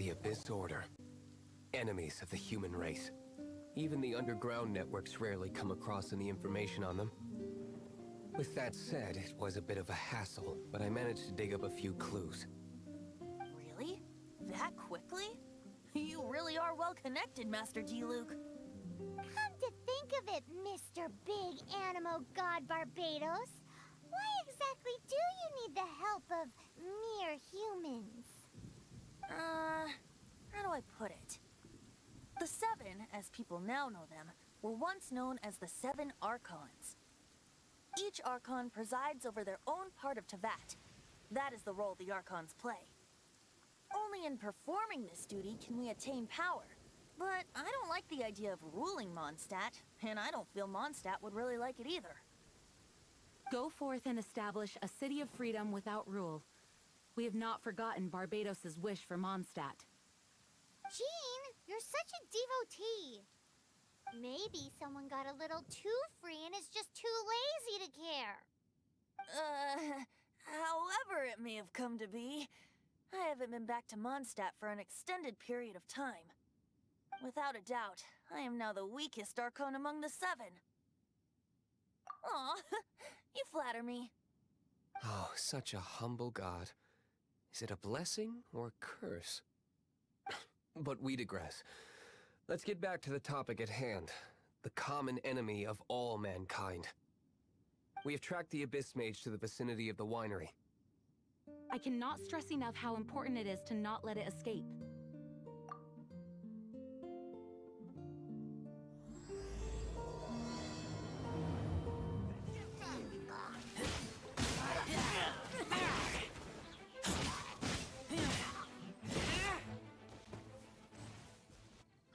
The Abyss Order. Enemies of the human race. Even the underground networks rarely come across any information on them. With that said, it was a bit of a hassle, but I managed to dig up a few clues. Really? That quickly? You really are well connected, Master Diluc. Come to think of it, Mr. Big Animo God Barbados, why exactly do you need the help of mere humans? How do I put it? The Seven, as people now know them, were once known as the Seven Archons. Each Archon presides over their own part of Teyvat. That is the role the Archons play. Only in performing this duty can we attain power. But I don't like the idea of ruling Mondstadt, and I don't feel Mondstadt would really like it either. Go forth and establish a city of freedom without rule. We have not forgotten Barbados' wish for Mondstadt. Jean, you're such a devotee. Maybe someone got a little too free and is just too lazy to care. However it may have come to be, I haven't been back to Mondstadt for an extended period of time. Without a doubt, I am now the weakest Archon among the Seven. Aw, you flatter me. Oh, such a humble god. Is it a blessing or a curse? But we digress. Let's get back to the topic at hand. The common enemy of all mankind. We have tracked the Abyss Mage to the vicinity of the winery. I cannot stress enough how important it is to not let it escape.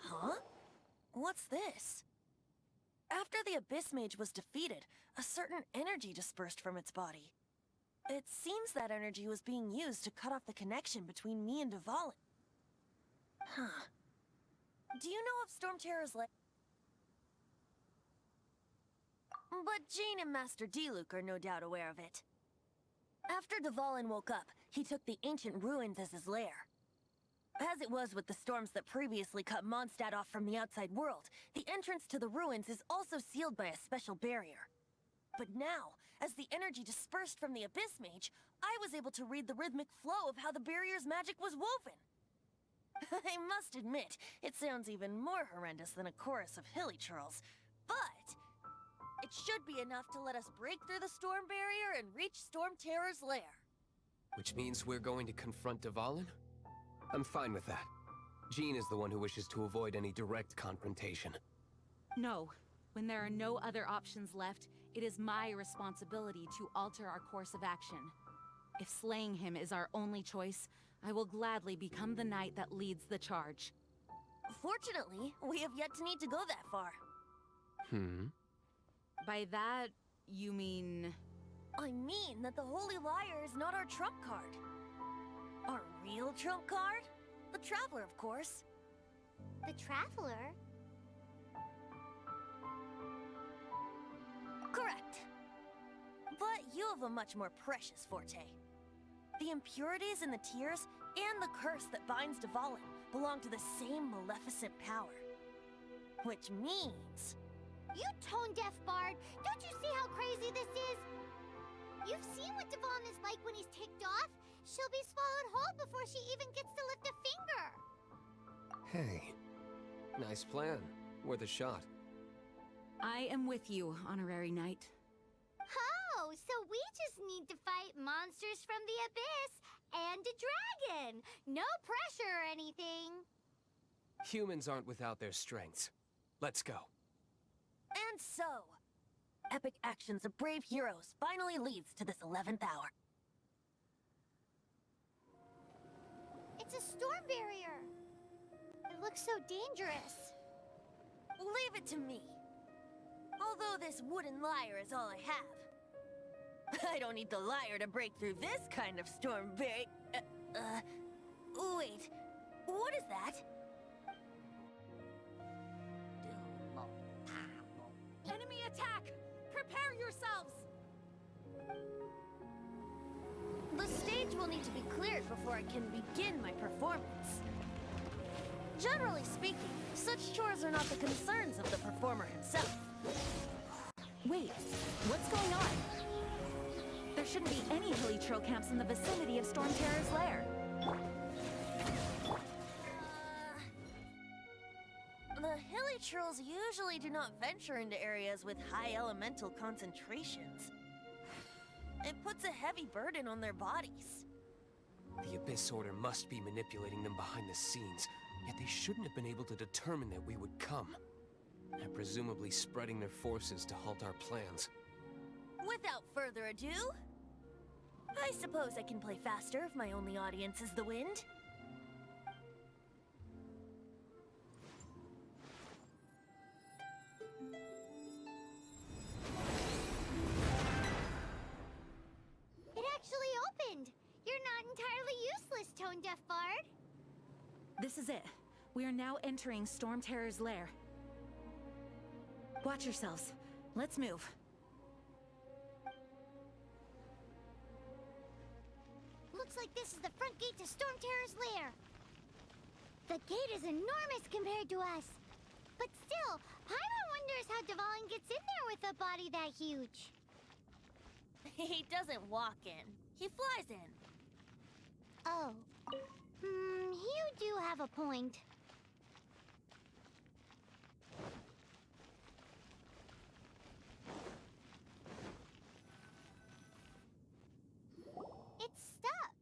Huh? What's this? After the Abyss Mage was defeated, a certain energy dispersed from its body. It seems that energy was being used to cut off the connection between me and Двалина. Huh. Do you know of Storm Terror's But Jean and Master Diluc are no doubt aware of it. After Двалina woke up, he took the ancient ruins as his lair. As it was with the storms that previously cut Mondstadt off from the outside world, the entrance to the ruins is also sealed by a special barrier. But now, as the energy dispersed from the Abyss Mage, I was able to read the rhythmic flow of how the barrier's magic was woven. I must admit, it sounds even more horrendous than a chorus of hilly churls, but it should be enough to let us break through the storm barrier and reach Storm Terror's lair. Which means we're going to confront Двалина? I'm fine with that. Jean is the one who wishes to avoid any direct confrontation. No. When there are no other options left, it is my responsibility to alter our course of action. If slaying him is our only choice, I will gladly become the knight that leads the charge. Fortunately, we have yet to need to go that far. By that, you mean... I mean that the Holy Liar is not our trump card. Our real trump card? The Traveler, of course. The Traveler? Correct. But you have a much more precious forte. The impurities in the tears and the curse that binds Двалина belong to the same maleficent power. Which means... You tone-deaf bard! Don't you see how crazy this is? You've seen what Двалina's like when he's ticked off. She'll be swallowed whole before she even gets to lift a finger. Hey, nice plan. Worth a shot. I am with you, honorary knight. Oh, so we just need to fight monsters from the Abyss and a dragon. No pressure or anything. Humans aren't without their strengths. Let's go. And so, epic actions of brave heroes finally leads to this 11th hour. It's a storm barrier. It looks so dangerous. Leave it to me. Although this wooden lyre is all I have. I don't need the lyre to break through this kind of storm barrier. Wait, what is that? Enemy attack! Prepare yourselves! The stage will need to be cleared before I can begin my performance. Generally speaking, such chores are not the concerns of the performer himself. Wait, what's going on? There shouldn't be any hilly troll camps in the vicinity of Storm Terror's lair. The hilly trolls usually do not venture into areas with high elemental concentrations. It puts a heavy burden on their bodies. The Abyss Order must be manipulating them behind the scenes, yet they shouldn't have been able to determine that we would come. And presumably spreading their forces to halt our plans. Without further ado, I suppose I can play faster if my only audience is the wind. It actually opened! You're not entirely useless, Tone-Deaf Bard. This is it. We are now entering Storm Terror's lair. Watch yourselves. Let's move. Looks like this is the front gate to Storm Terror's lair. The gate is enormous compared to us. But still, Paimon wonders how Dvalin gets in there with a body that huge. He doesn't walk in. He flies in. Oh. You do have a point. It's stuck.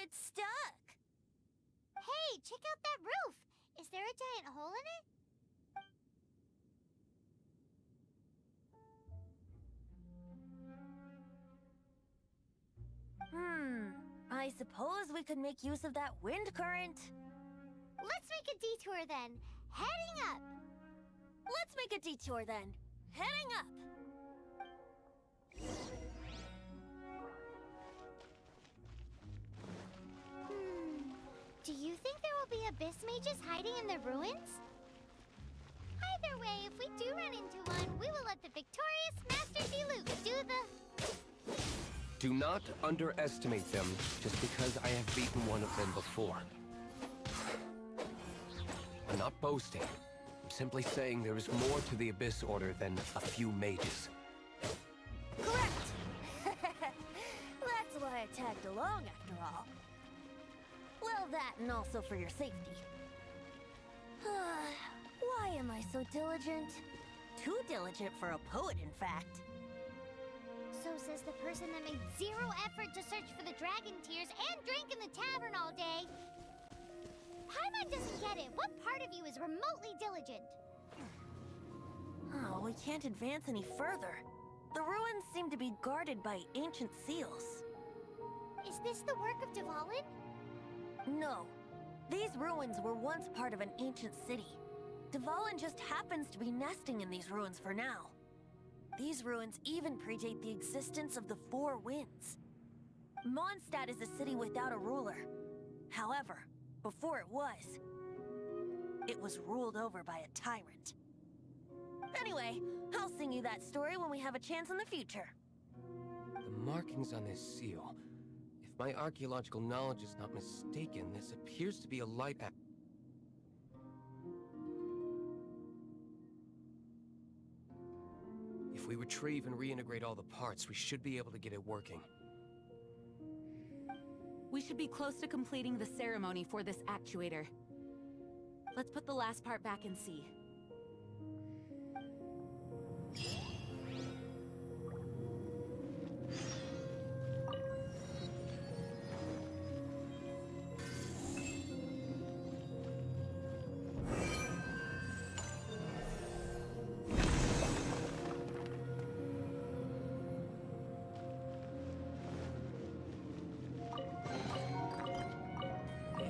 It's stuck. Hey, check out that roof. Is there a giant hole in it? I suppose we could make use of that wind current. Let's make a detour then. Heading up. Let's make a detour then. Heading up. Do you think there will be abyss mages hiding in the ruins? Either way, if we do run into one, we will let the victorious Master Dilüka do the... Do not underestimate them just because I have beaten one of them before. I'm not boasting. I'm simply saying there is more to the Abyss Order than a few mages. Correct! That's why I tagged along after all. Well, that and also for your safety. Why am I so diligent? Too diligent for a poet, in fact. So says the person that made zero effort to search for the dragon tears and drank in the tavern all day. Paimon doesn't get it. What part of you is remotely diligent? Oh, we can't advance any further. The ruins seem to be guarded by ancient seals. Is this the work of Dvalin? No. These ruins were once part of an ancient city. Dvalin just happens to be nesting in these ruins for now. These ruins even predate the existence of the Four Winds. Mondstadt is a city without a ruler. However, before it was ruled over by a tyrant. Anyway, I'll sing you that story when we have a chance in the future. The markings on this seal. If my archaeological knowledge is not mistaken, this appears to be a light act. If we retrieve and reintegrate all the parts, we should be able to get it working. We should be close to completing the ceremony for this actuator. Let's put the last part back and see.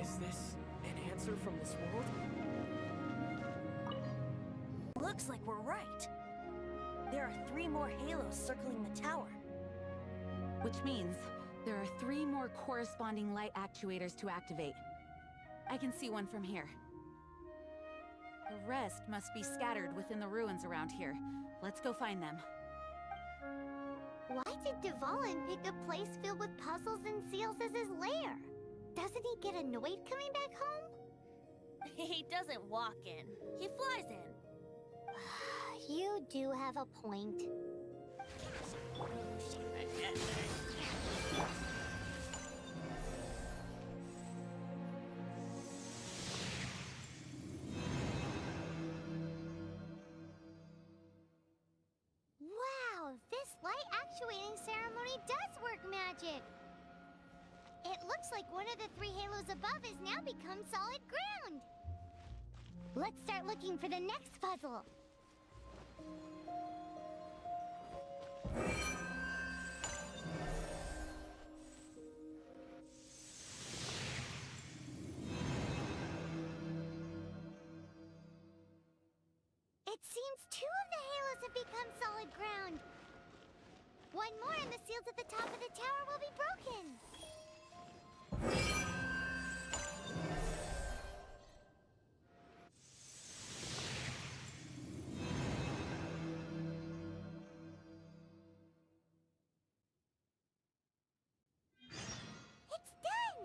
Is this an answer from this world? Looks like we're right. There are 3 more halos circling the tower. Which means there are 3 more corresponding light actuators to activate. I can see one from here. The rest must be scattered within the ruins around here. Let's go find them. Why did Dvalin pick a place filled with puzzles and seals as his lair? Doesn't he get annoyed coming back home? He doesn't walk in. He flies in. You do have a point. Wow, this light actuating ceremony does work magic. It looks like one of the 3 halos above has now become solid ground. Let's start looking for the next puzzle. It seems 2 of the halos have become solid ground. One more and the seals at the top of the tower will be broken. It's done!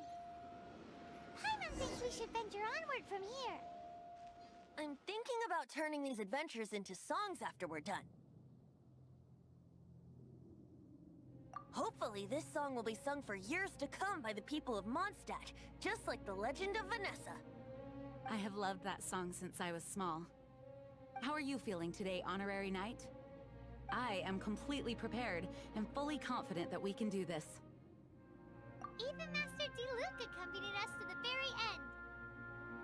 Paimon thinks we should venture onward from here. I'm thinking about turning these adventures into songs after we're done. Hopefully, this song will be sung for years to come by the people of Mondstadt, just like the legend of Vanessa. I have loved that song since I was small. How are you feeling today, Honorary Knight? I am completely prepared and fully confident that we can do this. Even Master Dilюka accompanied us to the very end.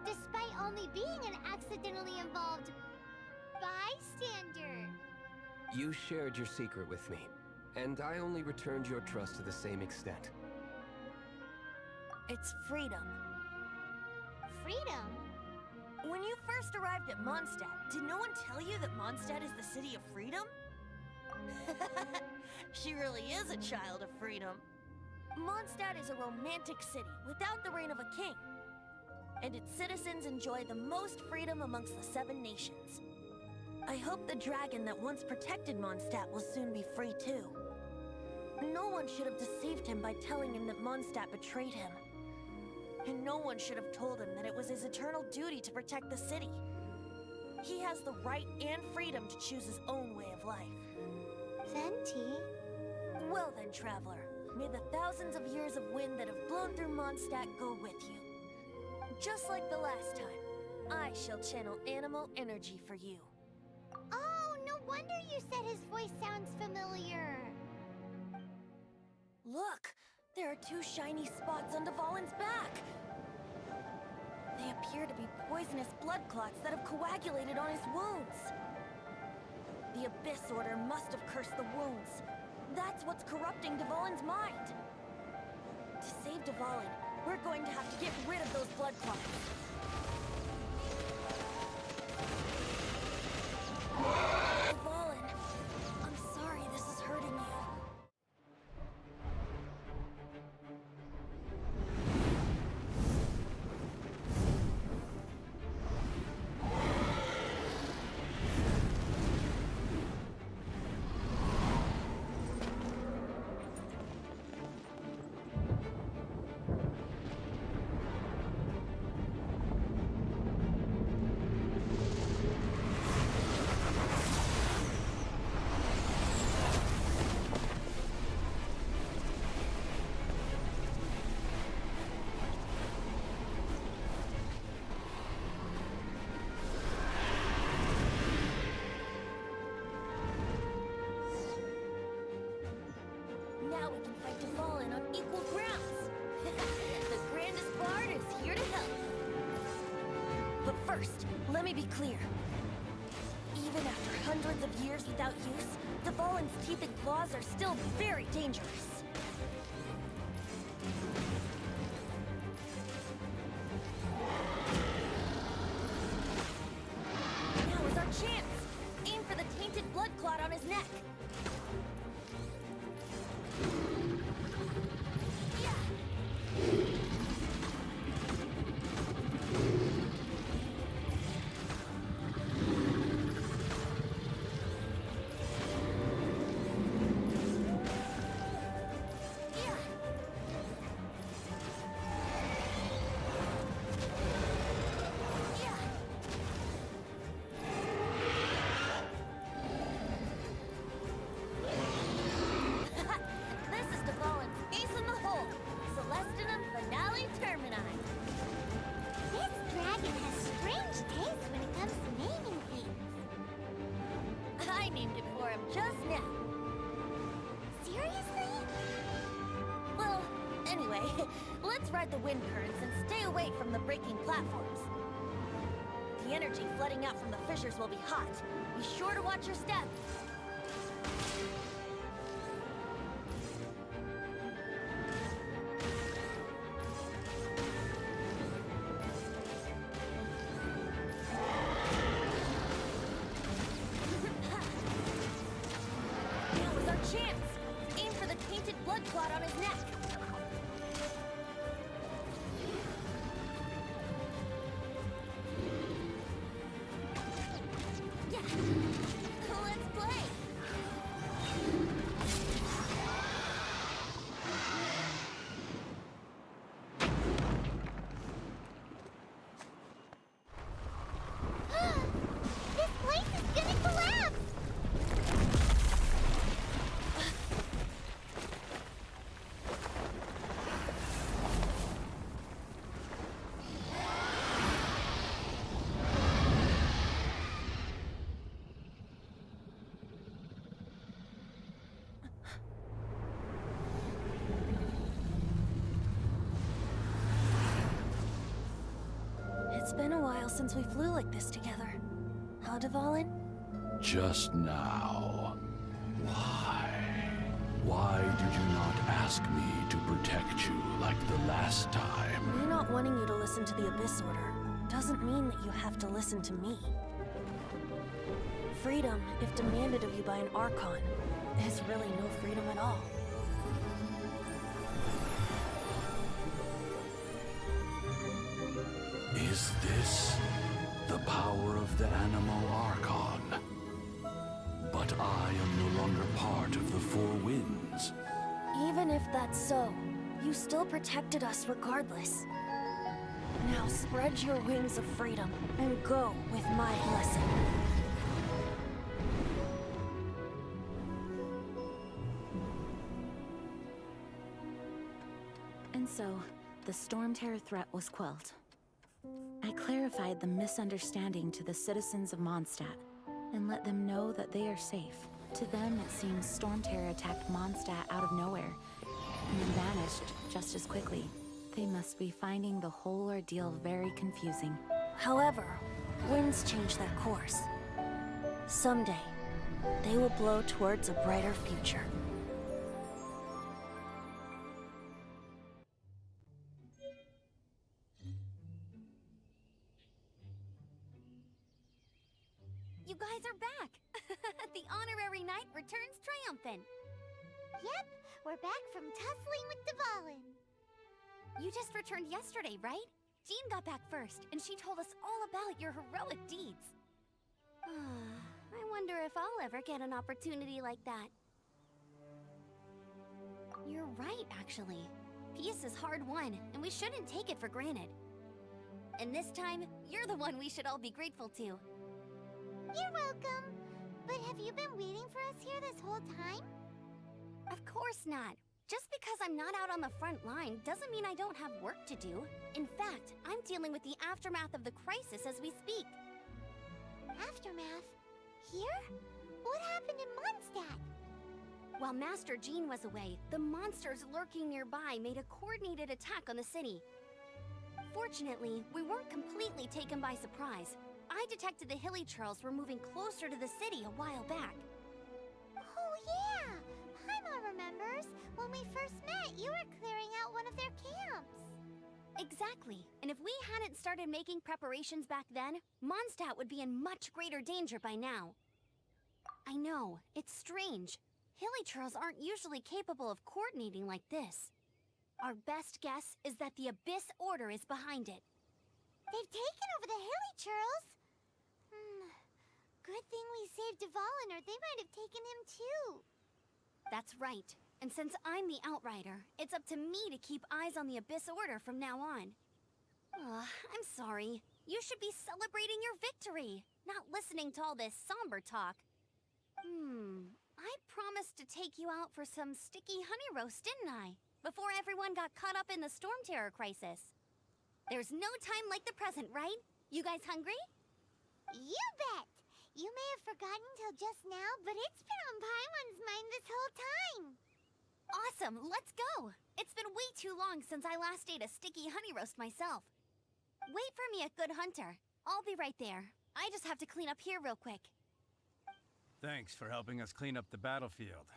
Despite only being an accidentally involved bystander. You shared your secret with me, and I only returned your trust to the same extent. It's freedom. Freedom? When you first arrived at Mondstadt, did no one tell you that Mondstadt is the city of freedom? She really is a child of freedom. Mondstadt is a romantic city without the reign of a king. And its citizens enjoy the most freedom amongst the 7 nations. I hope the dragon that once protected Mondstadt will soon be free too. No one should have deceived him by telling him that Mondstadt betrayed him. And no one should have told him that it was his eternal duty to protect the city. He has the right and freedom to choose his own way of life. Venti? Well then, traveler, may the thousands of years of wind that have blown through Mondstadt go with you. Just like the last time, I shall channel animal energy for you. Oh, no wonder you said his voice sounds familiar. Look, there are 2 shiny spots on Dvalin's back. They appear to be poisonous blood clots that have coagulated on his wounds. The Abyss Order must have cursed the wounds. That's what's corrupting Dvalin's mind. To save Dvalin, we're going to have to get rid of those blood clots. Dvalin, I'm sorry this is hurting you. Now we can fight Dvalin on equal grounds. The grandest bard is here to help. But first, let me be clear. Even after hundreds of years without use, Dvalin's teeth and claws are still very dangerous. Now is our chance. Aim for the tainted blood clot on his neck. Let's ride the wind currents and stay away from the breaking platforms. The energy flooding out from the fissures will be hot. Be sure to watch your step. Now was our chance. Aim for the tainted blood clot on his neck. Let's play! This place is gonna collapse! It's been a while since we flew like this together. Huh, Dvalin? Just now. Why? Why did you not ask me to protect you like the last time? Me not wanting you to listen to the Abyss Order doesn't mean that you have to listen to me. Freedom, if demanded of you by an Archon, is really no freedom at all. Is this the power of the Animal Archon? But I am no longer part of the Four Winds. Even if that's so, you still protected us regardless. Now spread your wings of freedom and go with my blessing. And so, the Storm Terror threat was quelled. I clarified the misunderstanding to the citizens of Mondstadt, and let them know that they are safe. To them, it seems Storm Terror attacked Mondstadt out of nowhere, and then vanished just as quickly. They must be finding the whole ordeal very confusing. However, winds change their course. Someday, they will blow towards a brighter future. You guys are back! The honorary knight returns triumphant. Yep, we're back from tussling with Dvalin. You just returned yesterday, right? Jean got back first, and she told us all about your heroic deeds. I wonder if I'll ever get an opportunity like that. You're right, actually. Peace is hard-won, and we shouldn't take it for granted. And this time, you're the one we should all be grateful to. You're welcome. But have you been waiting for us here this whole time? Of course not. Just because I'm not out on the front line doesn't mean I don't have work to do. In fact, I'm dealing with the aftermath of the crisis as we speak. Aftermath? Here? What happened in Mondstadt? While Master Jean was away, the monsters lurking nearby made a coordinated attack on the city. Fortunately, we weren't completely taken by surprise. I detected the Hilly Churls were moving closer to the city a while back. Oh yeah! Paimon remembers. When we first met, you were clearing out one of their camps. Exactly. And if we hadn't started making preparations back then, Mondstadt would be in much greater danger by now. I know, it's strange. Hilly Churls aren't usually capable of coordinating like this. Our best guess is that the Abyss Order is behind it. They've taken over the Hilly Churls? Good thing we saved Dvalin, or they might have taken him too. That's right. And since I'm the Outrider, it's up to me to keep eyes on the Abyss Order from now on. I'm sorry. You should be celebrating your victory, not listening to all this somber talk. I promised to take you out for some sticky honey roast, didn't I? Before everyone got caught up in the Storm Terror crisis. There's no time like the present, right? You guys hungry? You bet! You may have forgotten till just now, but it's been on Paimon's mind this whole time. Awesome, let's go! It's been way too long since I last ate a sticky honey roast myself. Wait for me at Good Hunter. I'll be right there. I just have to clean up here real quick. Thanks for helping us clean up the battlefield.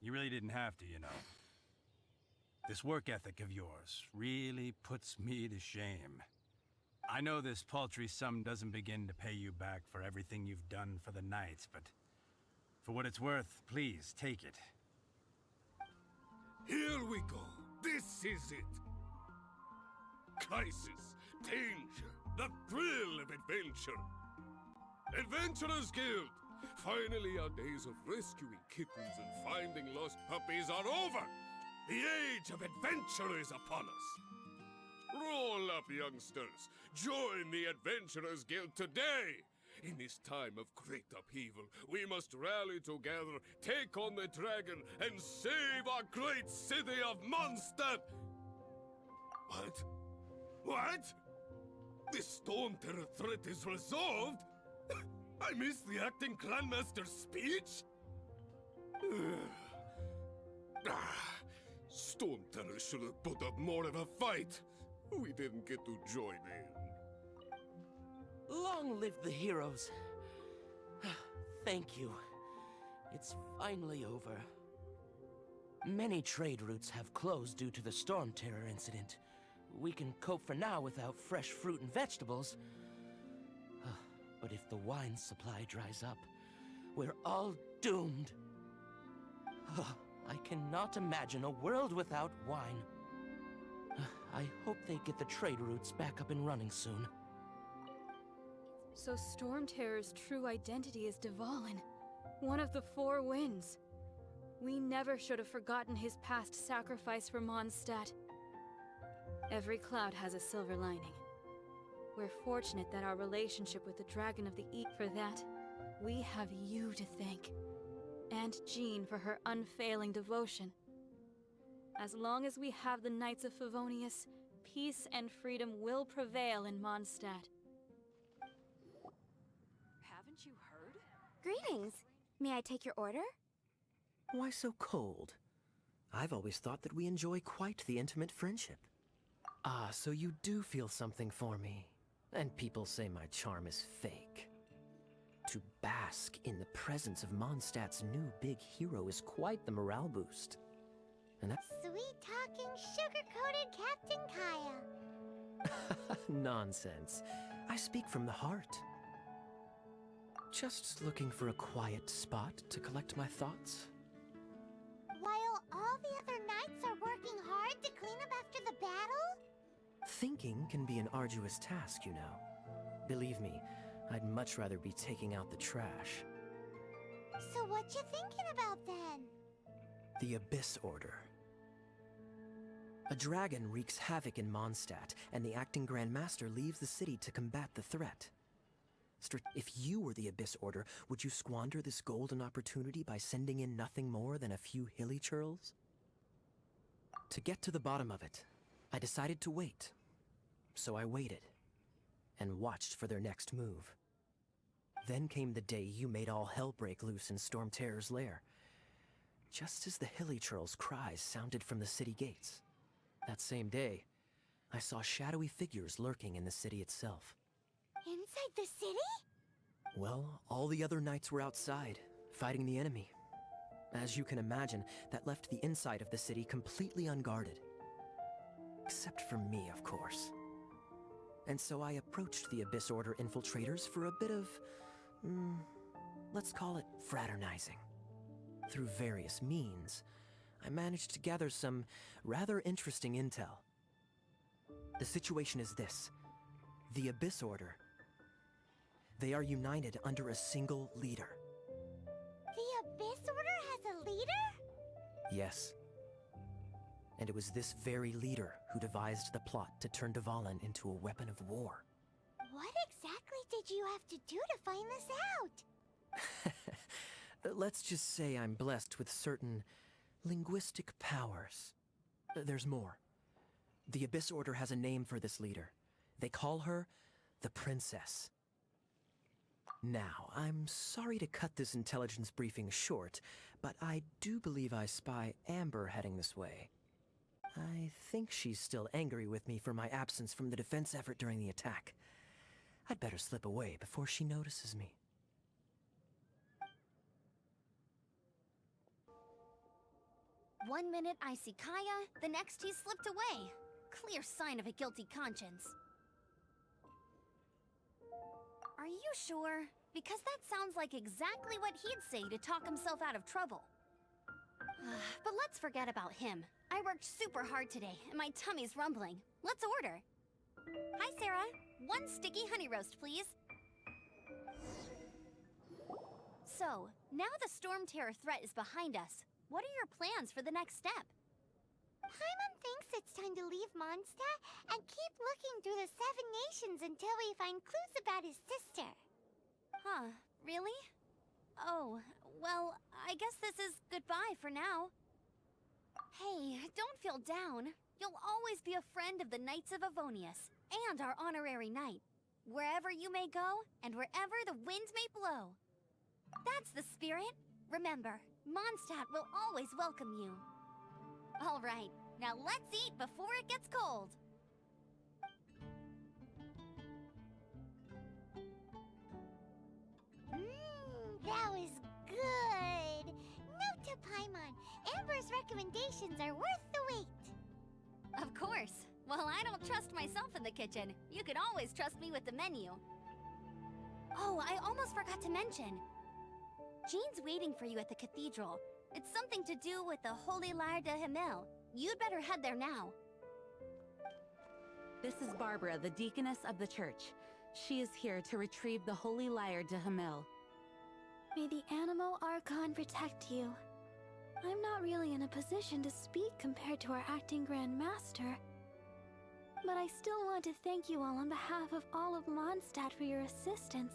You really didn't have to, you know. This work ethic of yours really puts me to shame. I know this paltry sum doesn't begin to pay you back for everything you've done for the Knights, but for what it's worth, please take it. Here we go. This is it. Crisis, danger, the thrill of adventure. Adventurers Guild! Finally, our days of rescuing kittens and finding lost puppies are over! The age of adventure is upon us! Roll up, youngsters! Join the Adventurers Guild today! In this time of great upheaval, we must rally together, take on the dragon, and save our great city of Mondstadt! What? What? The Storm Terror threat is resolved? I missed the acting Grandmaster's speech? Storm Terror should have put up more of a fight. We didn't get to join in. Long live the heroes. Thank you. It's finally over. Many trade routes have closed due to the Storm Terror incident. We can cope for now without fresh fruit and vegetables. But if the wine supply dries up, we're all doomed. I cannot imagine a world without wine. I hope they get the trade routes back up and running soon. So Storm Terror's true identity is Dvalin, one of the Four Winds. We never should have forgotten his past sacrifice for Mondstadt. Every cloud has a silver lining. We're fortunate that our relationship with the Dragon of the East. For that, we have you to thank. And Jean for her unfailing devotion. As long as we have the Knights of Favonius, peace and freedom will prevail in Mondstadt. Haven't you heard? Greetings. May I take your order? Why so cold? I've always thought that we enjoy quite the intimate friendship. Ah, so you do feel something for me. And people say my charm is fake. To bask in the presence of Mondstadt's new big hero is quite the morale boost. And that... Sweet-talking, sugar-coated Captain Kaya. Nonsense. I speak from the heart. Just looking for a quiet spot to collect my thoughts. While all the other knights are working hard to clean up after the battle? Thinking can be an arduous task, you know. Believe me, I'd much rather be taking out the trash. So what you thinking about then? The Abyss Order. A dragon wreaks havoc in Mondstadt, and the acting Grand Master leaves the city to combat the threat. If you were the Abyss Order, would you squander this golden opportunity by sending in nothing more than a few hilly churls? To get to the bottom of it, I decided to wait. So I waited, and watched for their next move. Then came the day you made all hell break loose in Storm Terror's lair. Just as the hilly churls' cries sounded from the city gates. That same day, I saw shadowy figures lurking in the city itself. Inside the city? Well, all the other knights were outside, fighting the enemy. As you can imagine, that left the inside of the city completely unguarded. Except for me, of course. And so I approached the Abyss Order infiltrators for a bit of... let's call it fraternizing. Through various means, I managed to gather some rather interesting intel. The situation is this. The Abyss Order. They are united under a single leader. The Abyss Order has a leader? Yes. And it was this very leader who devised the plot to turn Dvalin into a weapon of war. What exactly did you have to do to find this out? Let's just say I'm blessed with certain linguistic powers. There's more. The Abyss Order has a name for this leader. They call her the Princess. Now, I'm sorry to cut this intelligence briefing short, but I do believe I spy Amber heading this way. I think she's still angry with me for my absence from the defense effort during the attack. I'd better slip away before she notices me. 1 minute I see Kaya, the next he slipped away. Clear sign of a guilty conscience. Are you sure? Because that sounds like exactly what he'd say to talk himself out of trouble. But let's forget about him. I worked super hard today, and my tummy's rumbling. Let's order. Hi, Sarah. 1 sticky honey roast, please. So, now the Storm Terror threat is behind us. What are your plans for the next step? Paimon thinks it's time to leave Mondstadt and keep looking through the 7 nations until we find clues about his sister. Huh, really? Oh, well, I guess this is goodbye for now. Hey, don't feel down. You'll always be a friend of the Knights of Avonius, and our honorary knight. Wherever you may go, and wherever the wind may blow. That's the spirit. Remember, Mondstadt will always welcome you. All right, now let's eat before it gets cold. That was good. Note to Paimon, Amber's recommendations are worth the wait. Of course. Well, I don't trust myself in the kitchen. You can always trust me with the menu. Oh, I almost forgot to mention. Jean's waiting for you at the cathedral. It's something to do with the Holy Lyre de Himmel. You'd better head there now. This is Barbara, the deaconess of the church. She is here to retrieve the Holy Lyre de Himmel. May the Animo Archon protect you. I'm not really in a position to speak compared to our acting Grand Master. But I still want to thank you all on behalf of all of Mondstadt for your assistance.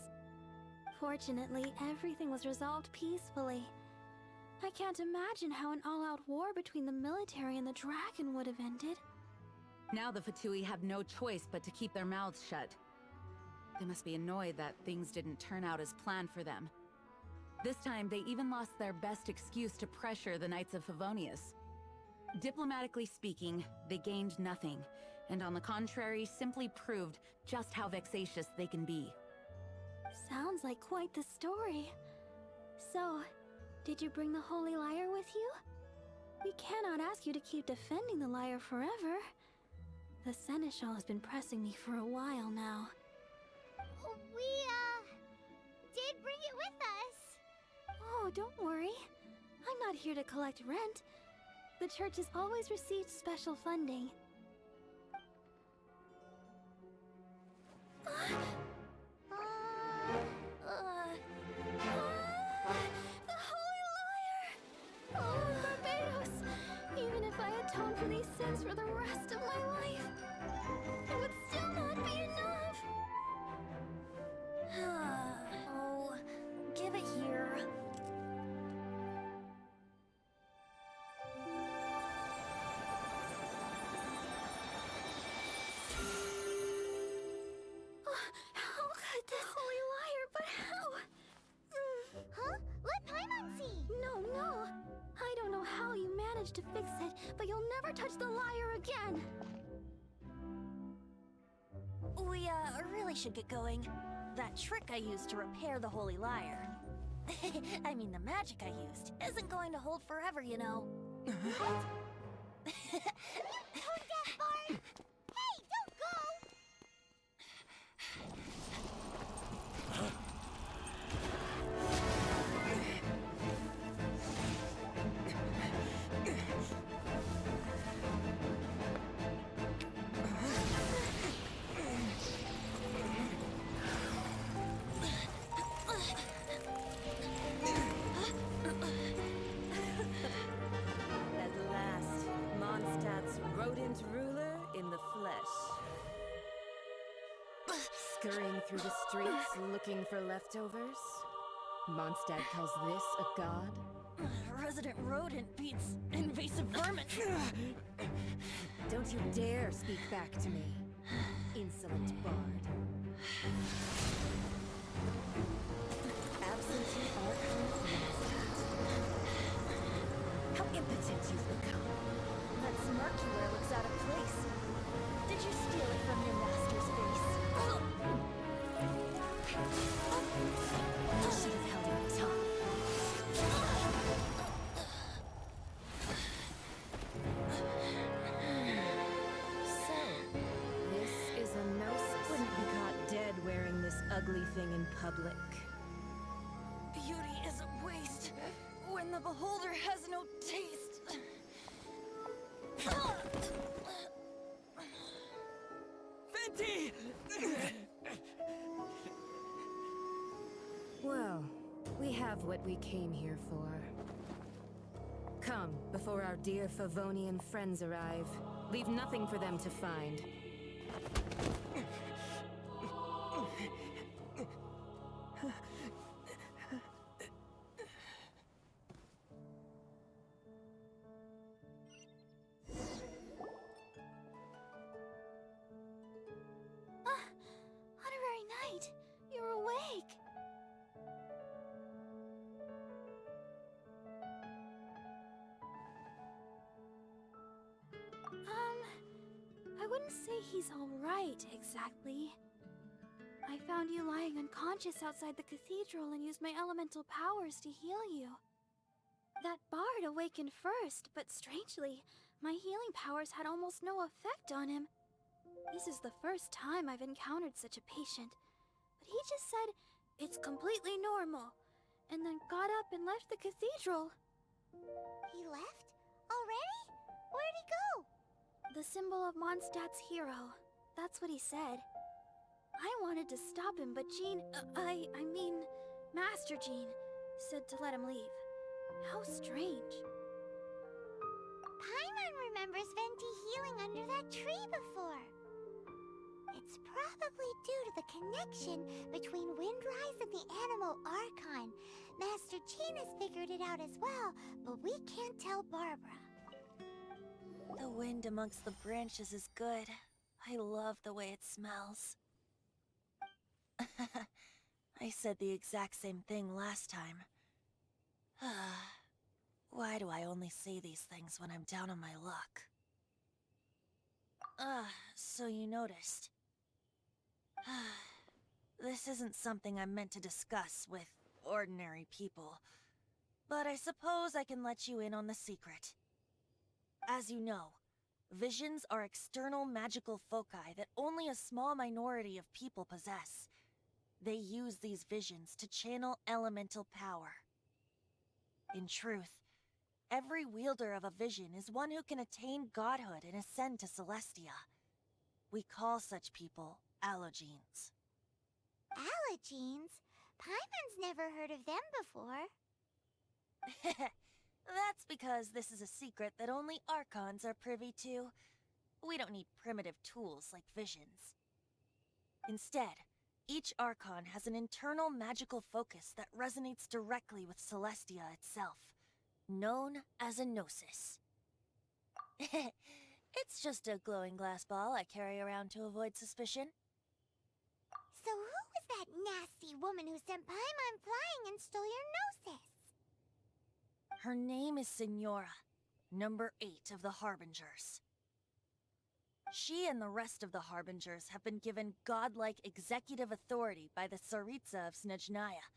Fortunately, everything was resolved peacefully. I can't imagine how an all-out war between the military and the dragon would have ended. Now the Fatui have no choice but to keep their mouths shut. They must be annoyed that things didn't turn out as planned for them. This time, they even lost their best excuse to pressure the Knights of Favonius. Diplomatically speaking, they gained nothing, and on the contrary, simply proved just how vexatious they can be. Sounds like quite the story. So, did you bring the Holy Lyre with you? We cannot ask you to keep defending the lyre forever. The Seneschal has been pressing me for a while now. We, did bring it with us. Oh, don't worry. I'm not here to collect rent. The church has always received special funding. The Holy Lyre! Oh, Barbados! Even if I atoned for these sins for the rest of my life, it would still not be enough! Oh, give it here. How could the Holy Lyre, but how? Huh? Let Paimon see. No. I don't know how you managed to fix it, but you'll never touch the lyre again. We, really should get going. That trick I used to repair the Holy Lyre. I mean, the magic I used isn't going to hold forever, you know. What? Tone deaf, Bard! Hey, don't go! At last, Mondstadt's rodent ruler in the flesh. Scurrying through the streets looking for leftovers? Mondstadt calls this a god? Resident rodent beats invasive vermin. Don't you dare speak back to me, insolent bard. Absentee Archon Mascot. How impotent you've become. That smirk you wear looks out of place. Did you steal it from your master's face? You should have held your tongue. So, this is a gnosis. Wouldn't be caught dead wearing this ugly thing in public. Beauty is a waste when the beholder has no taste. Venti! Well, we have what we came here for. Come, before our dear Favonian friends arrive. Leave nothing for them to find. Honorary Knight, you're awake. I wouldn't say he's alright, exactly. I found you lying unconscious outside the cathedral and used my elemental powers to heal you. That bard awakened first, but strangely, my healing powers had almost no effect on him. This is the first time I've encountered such a patient, but he just said, "It's completely normal," and then got up and left the cathedral. He left? Already? Where'd he go? The symbol of Mondstadt's hero. That's what he said. I wanted to stop him, but Jean, I mean, Master Jean, said to let him leave. How strange. Paimon remembers Venti healing under that tree before. It's probably due to the connection between Windrise and the animal Archon. Master Jean has figured it out as well, but we can't tell Barbara. The wind amongst the branches is good. I love the way it smells. I said the exact same thing last time. Why do I only say these things when I'm down on my luck? So you noticed. This isn't something I'm meant to discuss with ordinary people, but I suppose I can let you in on the secret. As you know, visions are external magical foci that only a small minority of people possess. They use these visions to channel elemental power. In truth, every wielder of a vision is one who can attain godhood and ascend to Celestia. We call such people allogenes. Allogenes? Paimon's never heard of them before. That's because this is a secret that only Archons are privy to. We don't need primitive tools like visions. Instead, each Archon has an internal magical focus that resonates directly with Celestia itself, known as a gnosis. It's just a glowing glass ball I carry around to avoid suspicion. So who was that nasty woman who sent Paimon flying and stole your gnosis? Her name is Signora, number 8 of the Harbingers. She and the rest of the Harbingers have been given godlike executive authority by the Tsaritsa of Snezhnaya,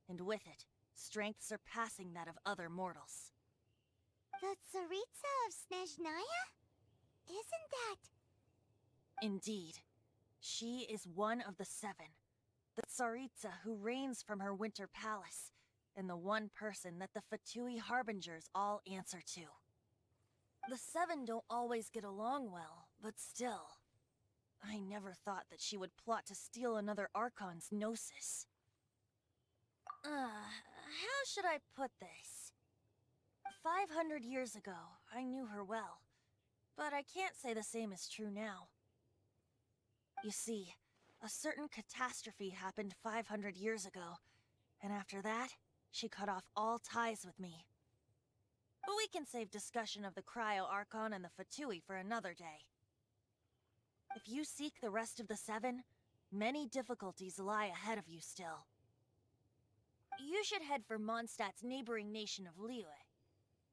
and with it, strength surpassing that of other mortals. The Tsaritsa of Snezhnaya? Isn't that... Indeed. She is one of the 7, the Tsaritsa who reigns from her winter palace, and the one person that the Fatui Harbingers all answer to. The 7 don't always get along well, but still. I never thought that she would plot to steal another Archon's gnosis. How should I put this? 500 years ago, I knew her well, but I can't say the same is true now. You see, a certain catastrophe happened 500 years ago, and after that, she cut off all ties with me. But we can save discussion of the Cryo-Archon and the Fatui for another day. If you seek the rest of the 7, many difficulties lie ahead of you still. You should head for Mondstadt's neighboring nation of Liyue.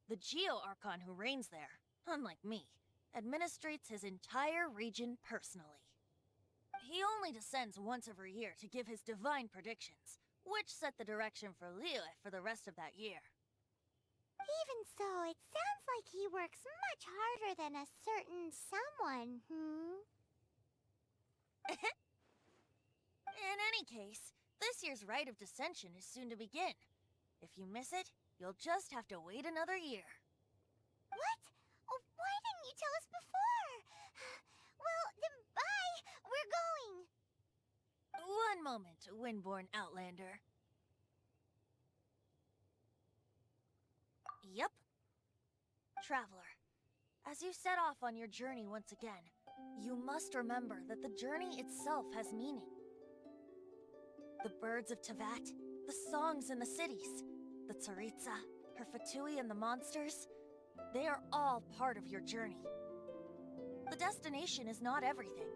The Geo-Archon who reigns there, unlike me, administrates his entire region personally. He only descends once every year to give his divine predictions, which set the direction for Liyue for the rest of that year. Even so, it sounds like he works much harder than a certain someone, In any case, this year's Rite of Descension is soon to begin. If you miss it, you'll just have to wait another year. What? Oh, why didn't you tell us before? Well, then bye! We're going! One moment, Windborn Outlander. Yep. Traveler, as you set off on your journey once again, you must remember that the journey itself has meaning. The birds of Tevat, the songs in the cities, the Tsaritsa, her Fatui and the monsters, they are all part of your journey. The destination is not everything,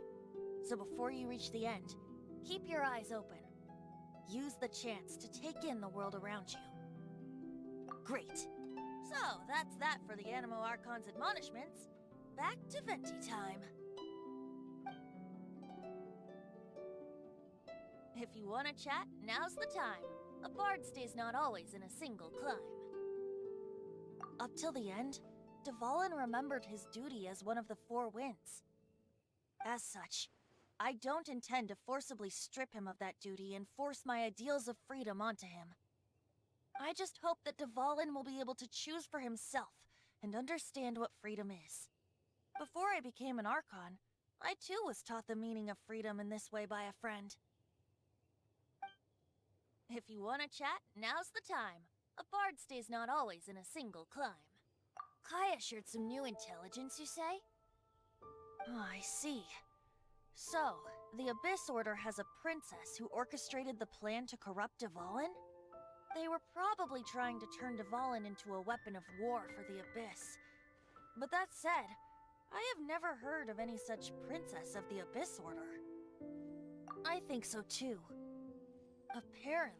so before you reach the end, keep your eyes open. Use the chance to take in the world around you. Great. So, that's that for the Animo Archon's admonishments. Back to Venti time. If you want to chat, now's the time. A bard stays not always in a single climb. Up till the end, Dvalin remembered his duty as one of the Four Winds. As such, I don't intend to forcibly strip him of that duty and force my ideals of freedom onto him. I just hope that Dvalin will be able to choose for himself and understand what freedom is. Before I became an Archon, I too was taught the meaning of freedom in this way by a friend. If you want to chat, now's the time. A bard stays not always in a single climb. Kaya shared some new intelligence, you say? Oh, I see. So, the Abyss Order has a princess who orchestrated the plan to corrupt Dvalin? They were probably trying to turn Dvalin into a weapon of war for the Abyss. But that said, I have never heard of any such princess of the Abyss Order. I think so too. Apparently.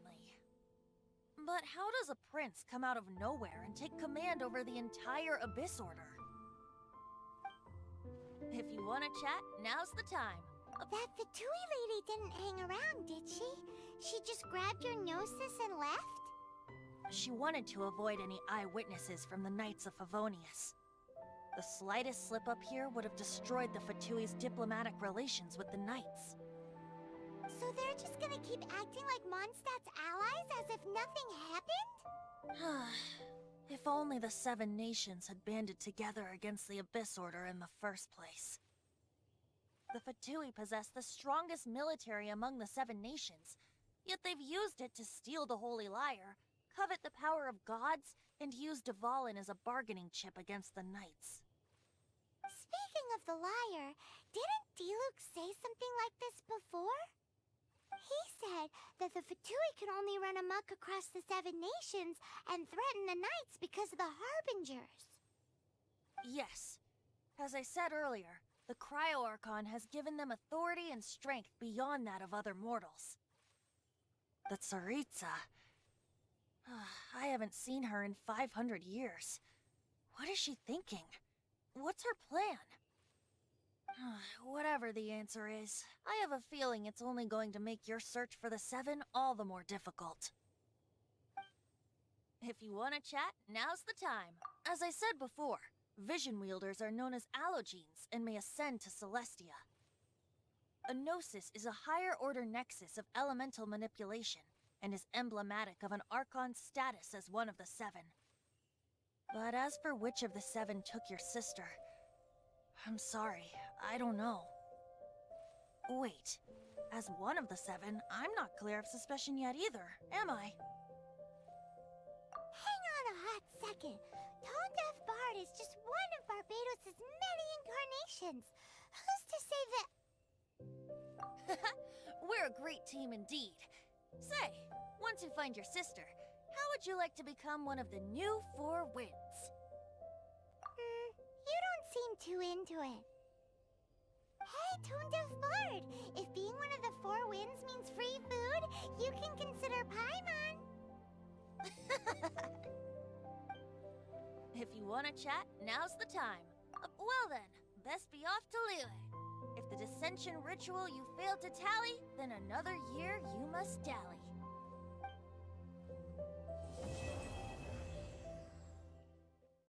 But how does a prince come out of nowhere and take command over the entire Abyss Order? If you want to chat, now's the time. That Fatui lady didn't hang around, did she? She just grabbed your gnosis and left? She wanted to avoid any eyewitnesses from the Knights of Favonius. The slightest slip-up here would have destroyed the Fatui's diplomatic relations with the Knights. So they're just gonna keep acting like Mondstadt's allies as if nothing happened? If only the Seven Nations had banded together against the Abyss Order in the first place. The Fatui possess the strongest military among the Seven Nations, yet they've used it to steal the Holy Lyre, covet the power of gods, and use Dvalin as a bargaining chip against the Knights. Speaking of the lyre, didn't Diluk say something like this before? He said that the Fatui could only run amok across the Seven Nations and threaten the Knights because of the Harbingers. Yes. As I said earlier, the Cryo-Archon has given them authority and strength beyond that of other mortals. The Tsaritsa... I haven't seen her in 500 years. What is she thinking? What's her plan? Whatever the answer is, I have a feeling it's only going to make your search for the Seven all the more difficult. If you want to chat, now's the time. As I said before, Vision Wielders are known as Allogenes and may ascend to Celestia. A Gnosis is a higher-order nexus of elemental manipulation, and is emblematic of an Archon's status as one of the Seven. But as for which of the Seven took your sister, I'm sorry, I don't know. Wait, as one of the Seven, I'm not clear of suspicion yet either, am I? Hang on a hot second. Tone Deaf Bard is just one of Barbados' many incarnations. Who's to say that... We're a great team indeed. Say, once you find your sister, how would you like to become one of the new Four Winds? You don't seem too into it. Hey, Tone Deaf Bard! If being one of the Four Winds means free food, you can consider Paimon. you want to chat, now's the time. Well then, best be off to Liyue. If the dissension ritual you failed to tally, then another year you must dally.